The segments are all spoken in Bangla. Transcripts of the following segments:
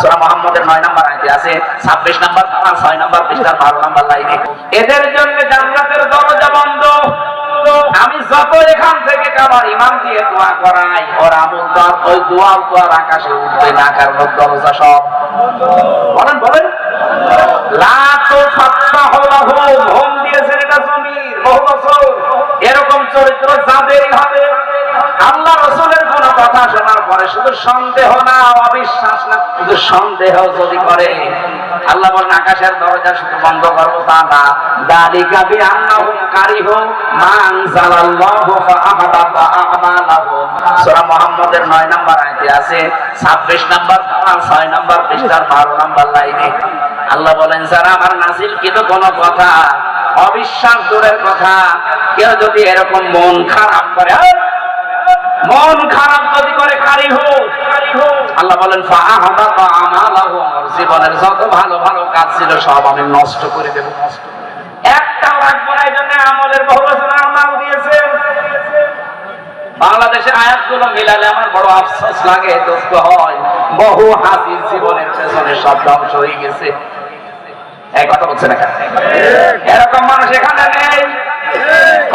সূরা মুহাম্মদের 9 নম্বর আয়াতে আছে, 26 নম্বর আর 6 নম্বর পৃষ্ঠার 12 নম্বর লাইনে। এদের জন্য জান্নাতের দরজা বন্ধ। আমি যত এখান থেকে কাবার ইমাম দিয়ে দোয়া করাই, ওর আমল তো আর ওই দোয়াও তো আর আকাশে উঠবে না, কারণ দরজা সব বলেন বলেন লা তুফাত্তাহু লাহুম, হোম দিয়েছেন এটা জমির বহু বছর। এরকম চরিত্র যাদেরই হবে, আল্লাহ রাসূলের কোন কথা শোনার পরে শুধু সন্দেহ না, অবিশ্বাস না, শুধু সন্দেহ যদি করে, আল্লাহ বলেন আকাশের দরজা শুধু বন্ধ করবো তা না। যালিকা বিআন্নাহুম কারিহু মা আনজালাল্লাহু ফাআহবাতা আ'মালাহুম। সূরা মুহাম্মদের 9 নম্বর আয়াতে আছে, 26 নম্বর আর 6 নম্বর পৃষ্ঠার 12 নম্বর লাইনে আল্লাহ বলেন যারা আমার নাযিলকৃত কোন কথা অবিশ্বাস দূরের কথা, কেউ যদি এরকম মন খারাপ করে, মন খারাপ যদি করে, আল্লাহ বলেন ফাআহবাতা আমালাহুম, জীবনের যত ভালো ভালো কাজ ছিল সব আমি নষ্ট করে দেব, একটাও রাখবো না। এই জন্য আমলের বহু বছর আমাল দিয়েছেন। বাংলাদেশের আয়াতগুলো মিলালে আমার বড় আফসোস লাগে, দুঃখ হয়। বহু হাসির জীবনের পেছনে সব ধ্বংস হয়ে গেছে। এই কথা বলছে না, এরকম মানুষ এখানে নেই।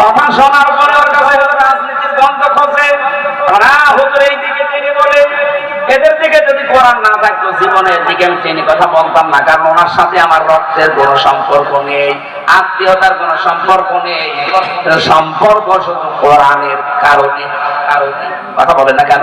কথা শোনার পরে ওর কাছে রাজনীতির গন্ধ খোঁজে, হুজুর এই দিকে টেনে বলে। এদের দিকে যদি কোরআন না থাকতো জীবনের দিকে আমি টেনে কথা বলতাম না, কারণ ওনার সাথে আমার রক্তের কোনো সম্পর্ক নেই, আত্মীয়তার কোনো সম্পর্ক নেই, সম্পর্ক শুধু কোরআনের কারণে। কথা বলেন না কেন?